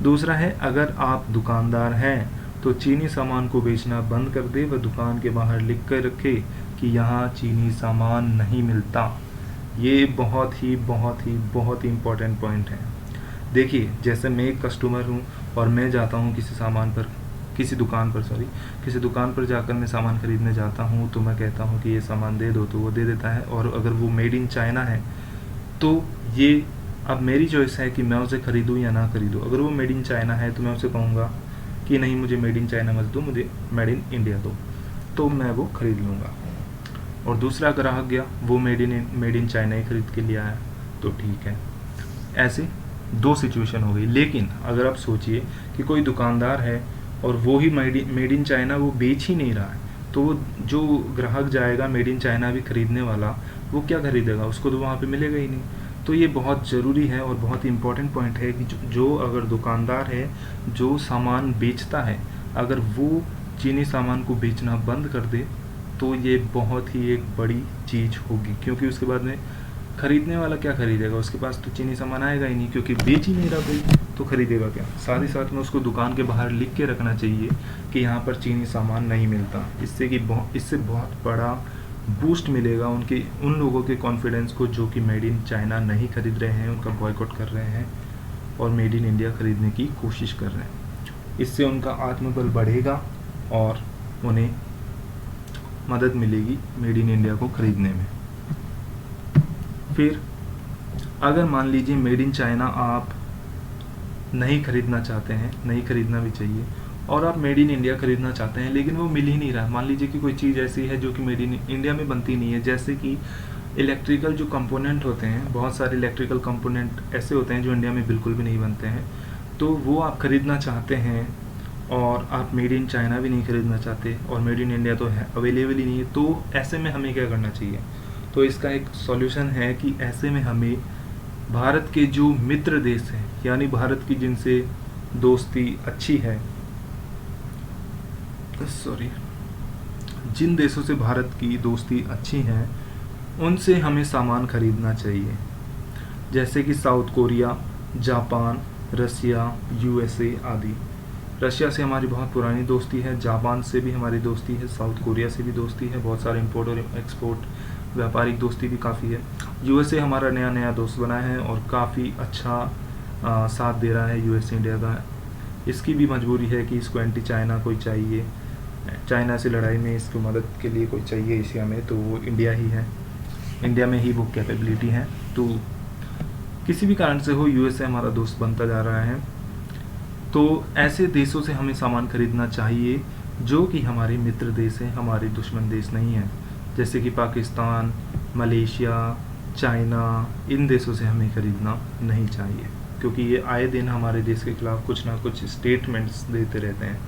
दूसरा है, अगर आप दुकानदार हैं तो चीनी सामान को बेचना बंद कर दे व दुकान के बाहर लिख कर रखे कि यहाँ चीनी सामान नहीं मिलता। ये बहुत ही इम्पोर्टेंट पॉइंट है। देखिए, जैसे मैं एक कस्टमर हूँ और मैं जाता हूँ किसी दुकान पर जाकर मैं सामान खरीदने जाता हूँ, तो मैं कहता हूँ कि ये सामान दे दो, तो वो दे देता है। और अगर वो मेड इन चाइना है तो ये अब मेरी चॉइस है कि मैं उसे ख़रीदूँ या ना ख़रीदूँ। अगर वो मेड इन चाइना है तो मैं उसे कहूँगा कि नहीं, मुझे मेड इन चाइना मत दो, मुझे मेड इन इंडिया दो, तो मैं वो ख़रीद लूँगा। और दूसरा ग्राहक गया, वो मेड इन चाइना ही ख़रीद के लिए आया, तो ठीक है। ऐसे दो सिचुएशन हो गई। लेकिन अगर आप सोचिए कि कोई दुकानदार है और वो ही मेड इन चाइना वो बेच ही नहीं रहा है, तो वो जो ग्राहक जाएगा मेड इन चाइना भी ख़रीदने वाला, वो क्या ख़रीदेगा? उसको तो वहाँ पे मिलेगा ही नहीं। तो ये बहुत ज़रूरी है और बहुत इम्पोर्टेंट पॉइंट है कि जो अगर दुकानदार है, जो सामान बेचता है, अगर वो चीनी सामान को बेचना बंद कर दे तो ये बहुत ही एक बड़ी चीज़ होगी, क्योंकि उसके बाद में ख़रीदने वाला क्या ख़रीदेगा? उसके पास तो चीनी सामान आएगा ही नहीं, क्योंकि बेच ही नहीं रहा कोई, तो ख़रीदेगा क्या? साथ ही साथ में उसको दुकान के बाहर लिख के रखना चाहिए कि यहाँ पर चीनी सामान नहीं मिलता। इससे बहुत बड़ा बूस्ट मिलेगा उन लोगों के कॉन्फिडेंस को जो कि मेड इन चाइना नहीं खरीद रहे हैं, उनका बॉयकॉट कर रहे हैं और मेड इन इंडिया खरीदने की कोशिश कर रहे हैं। इससे उनका आत्मबल बढ़ेगा और उन्हें मदद मिलेगी मेड इन इंडिया को खरीदने में। फिर अगर मान लीजिए मेड इन चाइना आप नहीं खरीदना चाहते हैं, नहीं खरीदना भी चाहिए, और आप मेड इन इंडिया खरीदना चाहते हैं लेकिन वो मिल ही नहीं रहा। मान लीजिए कि कोई चीज़ ऐसी है जो कि मेड इन इंडिया में बनती नहीं है, जैसे कि इलेक्ट्रिकल जो कंपोनेंट होते हैं, बहुत सारे इलेक्ट्रिकल कंपोनेंट ऐसे होते हैं जो इंडिया में बिल्कुल भी नहीं बनते हैं, तो वो आप खरीदना चाहते हैं और आप मेड इन चाइना भी नहीं खरीदना चाहते और मेड इन इंडिया तो है अवेलेबल ही नहीं है, तो ऐसे में हमें क्या करना चाहिए? तो इसका एक सॉल्यूशन है कि ऐसे में हमें भारत के जो मित्र देश हैं, यानी भारत की जिनसे दोस्ती अच्छी है, जिन देशों से भारत की दोस्ती अच्छी है, उनसे हमें सामान खरीदना चाहिए। जैसे कि साउथ कोरिया, जापान, रसिया, यूएसए आदि। रशिया से हमारी बहुत पुरानी दोस्ती है, जापान से भी हमारी दोस्ती है, साउथ कोरिया से भी दोस्ती है, बहुत सारे इंपोर्ट और एक्सपोर्ट व्यापारिक दोस्ती भी काफ़ी है। यूएसए हमारा नया दोस्त बना है और काफ़ी अच्छा साथ दे रहा है यूएसए इंडिया का। इसकी भी मजबूरी है कि इसको एंटी चाइना कोई चाहिए, चाइना से लड़ाई में इसको मदद के लिए कोई चाहिए एशिया में, तो वो इंडिया ही है, इंडिया में ही वो कैपेबिलिटी है। तो किसी भी कारण से हो, यूएसए हमारा दोस्त बनता जा रहा है। तो ऐसे देशों से हमें सामान खरीदना चाहिए जो कि हमारे मित्र देश हैं, हमारे दुश्मन देश नहीं हैं। जैसे कि पाकिस्तान, मलेशिया, चाइना, इन देशों से हमें खरीदना नहीं चाहिए, क्योंकि ये आए दिन हमारे देश के खिलाफ कुछ ना कुछ स्टेटमेंट्स देते रहते हैं।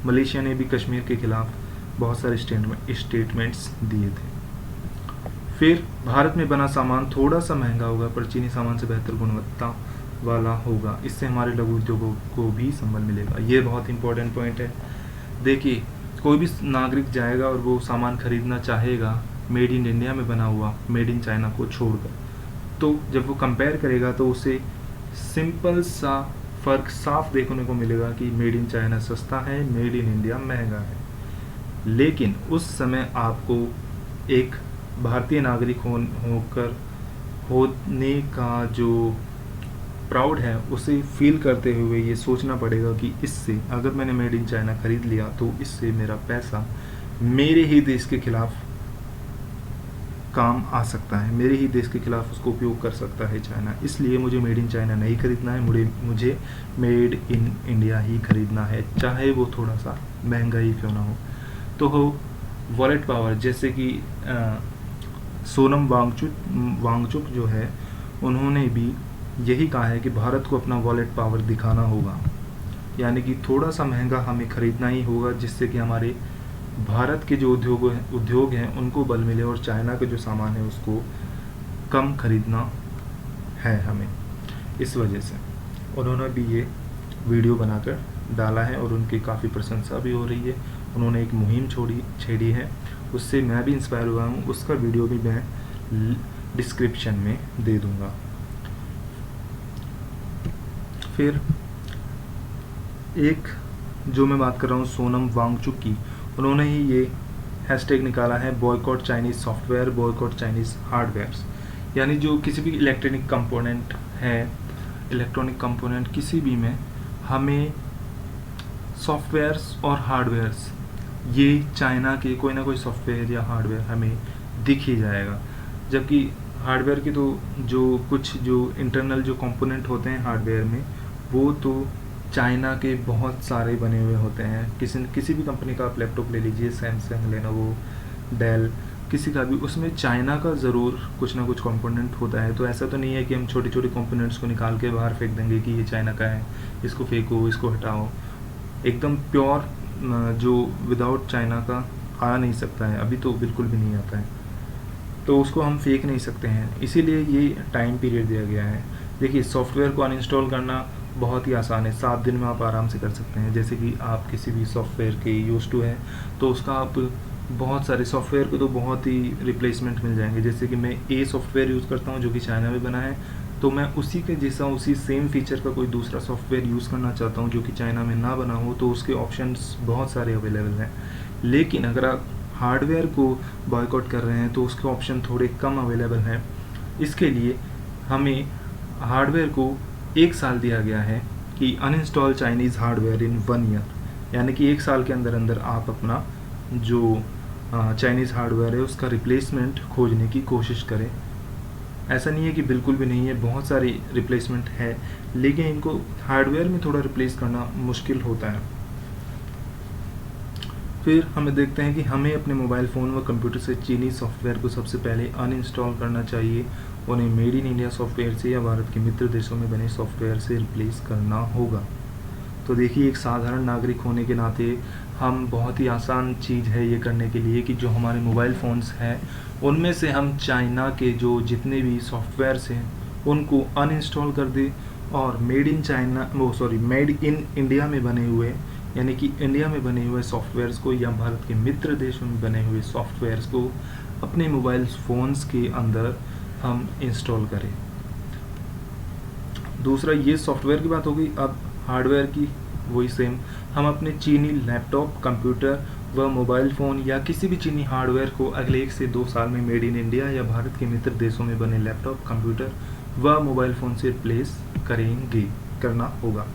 मलेशिया ने भी कश्मीर के खिलाफ बहुत सारे स्टेटमेंट्स दिए थे। फिर भारत में बना सामान थोड़ा सा महंगा होगा पर चीनी सामान से बेहतर गुणवत्ता वाला होगा। इससे हमारे लघु उद्योगों को भी संबल मिलेगा। ये बहुत इंपॉर्टेंट पॉइंट है। देखिए, कोई भी नागरिक जाएगा और वो सामान खरीदना चाहेगा मेड इन इंडिया में बना हुआ, मेड इन चाइना को छोड़कर, तो जब वो कंपेयर करेगा तो उसे सिंपल सा फ़र्क साफ देखने को मिलेगा कि मेड इन चाइना सस्ता है, मेड इन इंडिया महंगा है। लेकिन उस समय आपको एक भारतीय नागरिक होने का जो प्राउड है उसे फील करते हुए ये सोचना पड़ेगा कि इससे अगर मैंने मेड इन चाइना खरीद लिया तो इससे मेरा पैसा मेरे ही देश के खिलाफ काम आ सकता है, मेरे ही देश के खिलाफ उसको उपयोग कर सकता है चाइना। इसलिए मुझे मेड इन चाइना नहीं खरीदना है, मुझे मेड इन इंडिया ही खरीदना है, चाहे वो थोड़ा सा महंगा ही क्यों ना हो। तो हो वॉलेट पावर, जैसे कि सोनम वांगचुक जो है, उन्होंने भी यही कहा है कि भारत को अपना वॉलेट पावर दिखाना होगा, यानी कि थोड़ा सा महंगा हमें खरीदना ही होगा, जिससे कि हमारे भारत के जो उद्योग हैं उनको बल मिले और चाइना के जो सामान है उसको कम खरीदना है हमें। इस वजह से उन्होंने भी ये वीडियो बनाकर डाला है और उनकी काफ़ी प्रशंसा भी हो रही है। उन्होंने एक मुहिम छेड़ी है, उससे मैं भी इंस्पायर हुआ हूँ। उसका वीडियो भी मैं डिस्क्रिप्शन में दे दूंगा। फिर एक जो मैं बात कर रहा हूँ सोनम वांगचुक की, उन्होंने ही ये हैशटैग निकाला है boycott Chinese software, boycott Chinese hardwares. यानी जो किसी भी इलेक्ट्रॉनिक कंपोनेंट किसी भी में हमें सॉफ्टवेयर्स और हार्डवेयर्स, ये चाइना के कोई ना कोई सॉफ्टवेयर या हार्डवेयर हमें दिख ही जाएगा। जबकि हार्डवेयर की तो जो इंटरनल जो कंपोनेंट होते हैं हार्डवेयर में, वो तो चाइना के बहुत सारे बने हुए होते हैं। किसी भी कंपनी का आप लैपटॉप ले लीजिए, सैमसंग, लेनोवो, डेल, किसी का भी, उसमें चाइना का ज़रूर कुछ ना कुछ कंपोनेंट होता है। तो ऐसा तो नहीं है कि हम छोटे छोटे कंपोनेंट्स को निकाल के बाहर फेंक देंगे कि ये चाइना का है, इसको फेंको, इसको हटाओ। एकदम प्योर जो विदाउट चाइना का आ नहीं सकता है, अभी तो बिल्कुल भी नहीं आता है, तो उसको हम फेंक नहीं सकते हैं। इसीलिए ये टाइम पीरियड दिया गया है। देखिए, सॉफ्टवेयर को अनइंस्टॉल करना बहुत ही आसान है, 7 दिन में आप आराम से कर सकते हैं। जैसे कि आप किसी भी सॉफ्टवेयर के यूज़ टू है, तो उसका आप बहुत सारे सॉफ्टवेयर को तो बहुत ही रिप्लेसमेंट मिल जाएंगे। जैसे कि मैं ए सॉफ्टवेयर यूज़ करता हूँ जो कि चाइना में बना है, तो मैं उसी के जैसा उसी सेम फीचर का कोई दूसरा सॉफ्टवेयर यूज़ करना चाहता हूँ जो कि चाइना में ना बना हो, तो उसके ऑप्शंस बहुत सारे अवेलेबल हैं। लेकिन अगर आप हार्डवेयर को बॉयकॉट कर रहे हैं तो उसके ऑप्शन थोड़े कम अवेलेबल हैं। इसके लिए हमें हार्डवेयर को 1 साल दिया गया है कि अनइंस्टॉल चाइनीज़ हार्डवेयर इन 1 ईयर, यानी कि 1 साल के अंदर अंदर आप अपना जो चाइनीज़ हार्डवेयर है उसका रिप्लेसमेंट खोजने की कोशिश करें। ऐसा नहीं है कि बिल्कुल भी नहीं है, बहुत सारी रिप्लेसमेंट है, लेकिन इनको हार्डवेयर में थोड़ा रिप्लेस करना मुश्किल होता है। फिर हमें देखते हैं कि हमें अपने मोबाइल फ़ोन व कंप्यूटर से चीनी सॉफ्टवेयर को सबसे पहले अनइंस्टॉल करना चाहिए। उन्हें मेड इन इंडिया सॉफ्टवेयर से या भारत के मित्र देशों में बने सॉफ्टवेयर से रिप्लेस करना होगा। तो देखिए, एक साधारण नागरिक होने के नाते हम बहुत ही आसान चीज़ है ये करने के लिए कि जो हमारे मोबाइल फ़ोन्स हैं उनमें से हम चाइना के जो जितने भी सॉफ्टवेयर्स हैं उनको अनइंस्टॉल कर दें और मेड इन इंडिया में बने हुए, यानी कि इंडिया में बने हुए सॉफ्टवेयर्स को या भारत के मित्र देशों में बने हुए सॉफ्टवेयर्स को अपने मोबाइल फ़ोन्स के अंदर हम इंस्टॉल करें। दूसरा, ये सॉफ्टवेयर की बात होगी। अब हार्डवेयर की वही सेम, हम अपने चीनी लैपटॉप, कंप्यूटर व मोबाइल फ़ोन या किसी भी चीनी हार्डवेयर को अगले 1 से 2 साल में मेड इन इंडिया या भारत के मित्र देशों में बने लैपटॉप, कंप्यूटर व मोबाइल फ़ोन से रिप्लेस करना होगा।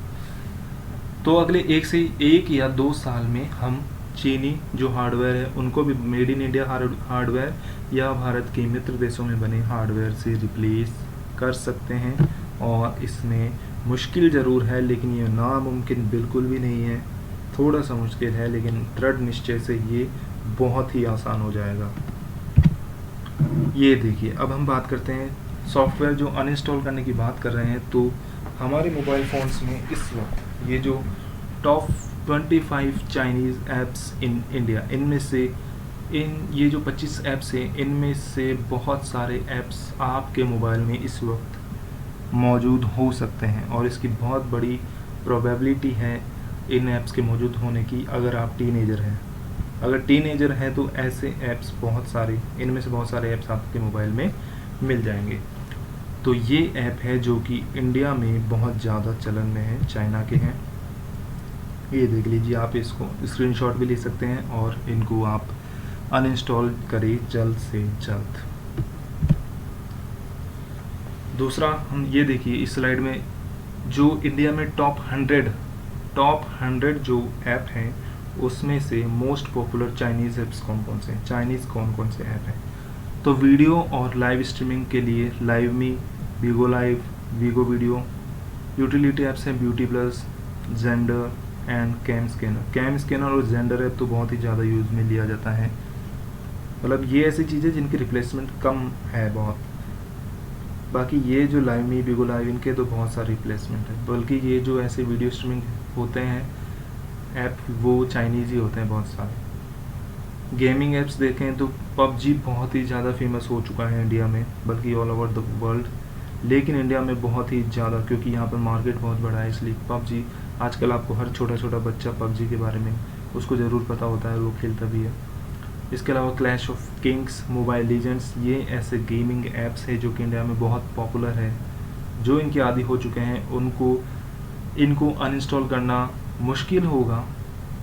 तो अगले 1 या 2 साल में हम चीनी जो हार्डवेयर है उनको भी मेड इन इंडिया हार्डवेयर या भारत के मित्र देशों में बने हार्डवेयर से रिप्लेस कर सकते हैं। और इसमें मुश्किल ज़रूर है, लेकिन ये नामुमकिन बिल्कुल भी नहीं है। थोड़ा सा मुश्किल है, लेकिन दृढ़ निश्चय से ये बहुत ही आसान हो जाएगा। ये देखिए, अब हम बात करते हैं सॉफ्टवेयर जो अनइंस्टॉल करने की बात कर रहे हैं। तो हमारे मोबाइल फ़ोन्स में इस वक्त ये जो top 25 Chinese apps in India, इनमें से ये जो 25 ऐप्स हैं इनमें से बहुत सारे ऐप्स आपके मोबाइल में इस वक्त मौजूद हो सकते हैं और इसकी बहुत बड़ी प्रोबेबिलिटी है इन ऐप्स के मौजूद होने की। अगर आप टीनेजर हैं, तो ऐसे ऐप्स बहुत सारे, इनमें से बहुत सारे ऐप्स आपके मोबाइल में मिल जाएंगे। तो ये ऐप है जो कि इंडिया में बहुत ज़्यादा चलन में है, चाइना के हैं। ये देख लीजिए, आप इसको स्क्रीनशॉट भी ले सकते हैं और इनको आप अनइंस्टॉल करें जल्द से जल्द। दूसरा, हम ये देखिए इस स्लाइड में जो इंडिया में टॉप 100 जो ऐप हैं उसमें से मोस्ट पॉपुलर चाइनीज़ ऐप्स कौन कौन से ऐप हैं। तो वीडियो और लाइव स्ट्रीमिंग के लिए LiveMe, Vigo live, Vigo video. Utility apps हैं beauty plus, Xender and CamScanner और जेंडर ऐप तो बहुत ही ज़्यादा यूज़ में लिया जाता है। मतलब ये ऐसी चीज़ें जिनकी रिप्लेसमेंट कम है बहुत। बाकी ये जो लाइवमी, वीगो लाइव, इनके तो बहुत सारे रिप्लेसमेंट है। बल्कि ये जो ऐसे वीडियो स्ट्रीमिंग होते हैं ऐप, वो चाइनीज़ ही होते हैं बहुत सारे। गेमिंग ऐप्स देखें तो पबजी बहुत ही ज़्यादा फेमस हो चुका है इंडिया में, बल्कि ऑल ओवर द वर्ल्ड। लेकिन इंडिया में बहुत ही ज़्यादा, क्योंकि यहाँ पर मार्केट बहुत बड़ा है, इसलिए पबजी आजकल आपको हर छोटा छोटा बच्चा पबजी के बारे में उसको ज़रूर पता होता है, वो खेलता भी है। इसके अलावा clash of Kings, mobile legends, ये ऐसे गेमिंग ऐप्स है जो कि इंडिया में बहुत पॉपुलर है। जो इनके आदी हो चुके हैं इनको अनइंस्टॉल करना मुश्किल होगा,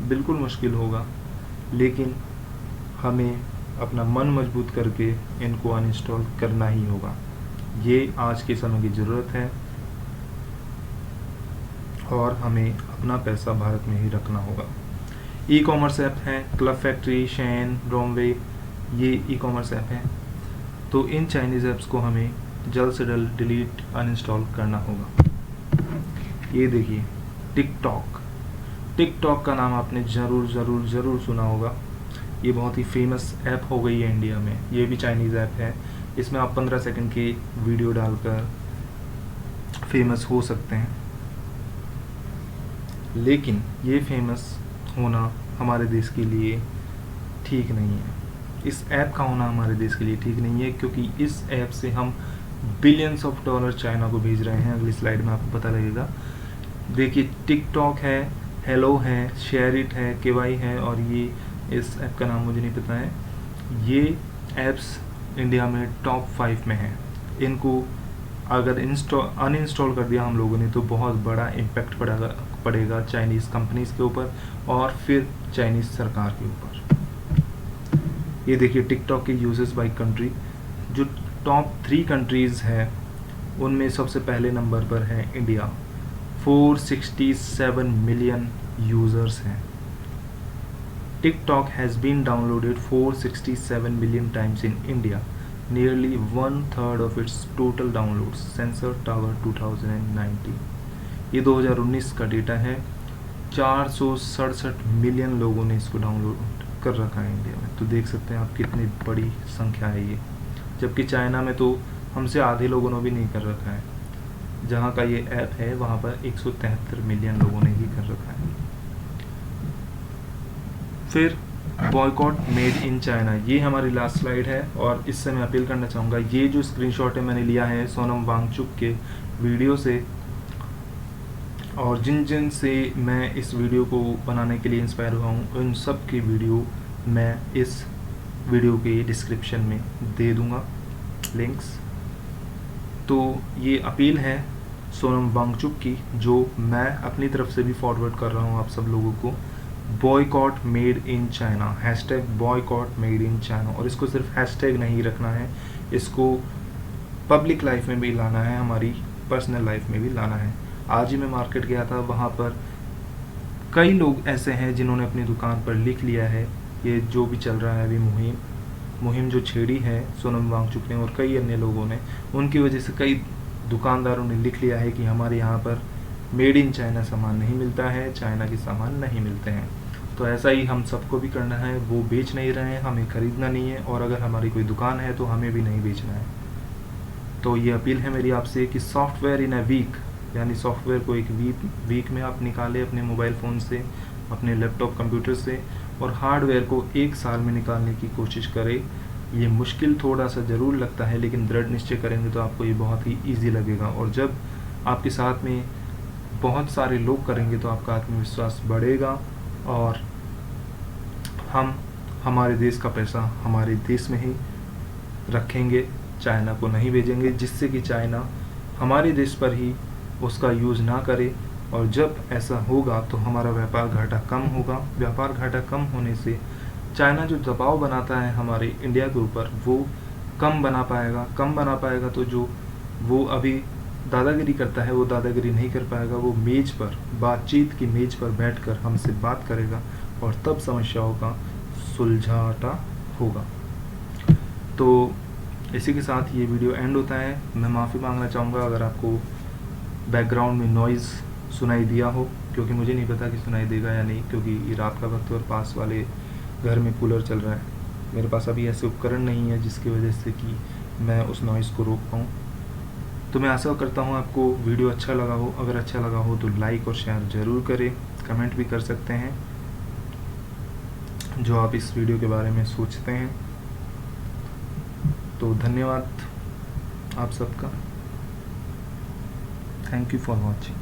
बिल्कुल मुश्किल होगा, लेकिन हमें अपना मन मजबूत करके इनको अनइंस्टॉल करना ही होगा। ये आज के समय की ज़रूरत है और हमें अपना पैसा भारत में ही रखना होगा। ई कॉमर्स ऐप हैं क्लब फैक्ट्री, शेन, ब्रोमवे, ये ई कॉमर्स ऐप हैं। तो इन चाइनीज़ ऐप्स को हमें जल्द से जल्द डिलीट अनइंस्टॉल करना होगा। ये देखिए टिकटॉक का नाम आपने ज़रूर सुना होगा। ये बहुत ही फेमस ऐप हो गई है इंडिया में। ये भी चाइनीज़ ऐप है। इसमें आप 15 सेकंड की वीडियो डालकर फेमस हो सकते हैं, लेकिन ये फेमस होना हमारे देश के लिए ठीक नहीं है। इस ऐप का होना हमारे देश के लिए ठीक नहीं है, क्योंकि इस ऐप से हम बिलियंस ऑफ डॉलर चाइना को भेज रहे हैं। अगली स्लाइड में आपको पता लगेगा। देखिए टिकटॉक है, हेलो है, शेयर इट है, केवाई है, और ये इस ऐप का नाम मुझे नहीं पता है। ये ऐप्स इंडिया में टॉप 5 में हैं। इनको अगर अनइंस्टॉल कर दिया हम लोगों ने तो बहुत बड़ा इम्पैक्ट पड़ेगा चाइनीज़ कंपनीज़ के ऊपर और फिर चाइनीज़ सरकार के ऊपर। ये देखिए टिकटॉक के यूजर्स बाय कंट्री। जो टॉप 3 कंट्रीज़ हैं उनमें सबसे पहले नंबर पर है इंडिया। 467 मिलियन यूज़र्स हैं। TikTok has been downloaded 467 million times in India, nearly 1/3 of its total downloads. Sensor Tower 2019। ये 2019 का डेटा है। 467 मिलियन लोगों ने इसको डाउनलोड कर रखा है इंडिया में। तो देख सकते हैं आप कितनी बड़ी संख्या है ये, जबकि चाइना में तो हमसे आधे लोगों ने भी नहीं कर रखा है। जहाँ का ये ऐप है वहाँ पर 173 मिलियन लोगों ने ही कर रखा है। फिर बॉयकॉट मेड इन चाइना, ये हमारी लास्ट स्लाइड है और इससे मैं अपील करना चाहूँगा। ये जो स्क्रीनशॉट है मैंने लिया है सोनम वांगचुक के वीडियो से, और जिन से मैं इस वीडियो को बनाने के लिए इंस्पायर हुआ हूँ उन सब की वीडियो मैं इस वीडियो के डिस्क्रिप्शन में दे दूँगा लिंक्स। तो ये अपील है सोनम वांगचुक की, जो मैं अपनी तरफ से भी फॉरवर्ड कर रहा हूँ आप सब लोगों को। Boycott made in China, hashtag boycott made in China. और इसको सिर्फ हैशटैग नहीं रखना है, इसको पब्लिक लाइफ में भी लाना है, हमारी पर्सनल लाइफ में भी लाना है। आज ही मैं मार्केट गया था, वहाँ पर कई लोग ऐसे हैं जिन्होंने अपनी दुकान पर लिख लिया है ये जो भी चल रहा है अभी मुहिम जो छेड़ी है सोनम वांगचुक ने और कई अन्य लोगों ने, उनकी वजह से कई दुकानदारों ने लिख लिया है कि हमारे यहाँ पर मेड इन चाइना सामान नहीं मिलता है, चाइना के सामान नहीं मिलते हैं। तो ऐसा ही हम सबको भी करना है। वो बेच नहीं रहे हैं, हमें ख़रीदना नहीं है, और अगर हमारी कोई दुकान है तो हमें भी नहीं बेचना है। तो ये अपील है मेरी आपसे कि सॉफ्टवेयर इन अ वीक, यानी सॉफ्टवेयर को एक वीक में आप निकालें अपने मोबाइल फ़ोन से, अपने लैपटॉप कंप्यूटर से, और हार्डवेयर को 1 साल में निकालने की कोशिश करें। ये मुश्किल थोड़ा सा ज़रूर लगता है, लेकिन दृढ़ निश्चय करेंगे तो आपको ये बहुत ही ईजी लगेगा। और जब आपके साथ में बहुत सारे लोग करेंगे तो आपका आत्मविश्वास बढ़ेगा और हम हमारे देश का पैसा हमारे देश में ही रखेंगे, चाइना को नहीं भेजेंगे, जिससे कि चाइना हमारे देश पर ही उसका यूज़ ना करे। और जब ऐसा होगा तो हमारा व्यापार घाटा कम होगा। व्यापार घाटा कम होने से चाइना जो दबाव बनाता है हमारे इंडिया के ऊपर वो कम बना पाएगा। तो जो वो अभी दादागिरी करता है वो दादागिरी नहीं कर पाएगा। वो मेज पर, बातचीत की मेज पर बैठकर हमसे बात करेगा और तब समस्याओं का सुलझाता होगा। तो इसी के साथ ये वीडियो एंड होता है। मैं माफ़ी मांगना चाहूँगा अगर आपको बैकग्राउंड में नॉइज़ सुनाई दिया हो, क्योंकि मुझे नहीं पता कि सुनाई देगा या नहीं, क्योंकि रात का वक्त और पास वाले घर में कूलर चल रहा है। मेरे पास अभी ऐसे उपकरण नहीं है जिसकी वजह से कि मैं उस नॉइज़ को रोक पाऊँ। तो मैं आशा करता हूँ आपको वीडियो अच्छा लगा हो। अगर अच्छा लगा हो तो लाइक और शेयर ज़रूर करें, कमेंट भी कर सकते हैं जो आप इस वीडियो के बारे में सोचते हैं। तो धन्यवाद आप सबका। Thank you for watching.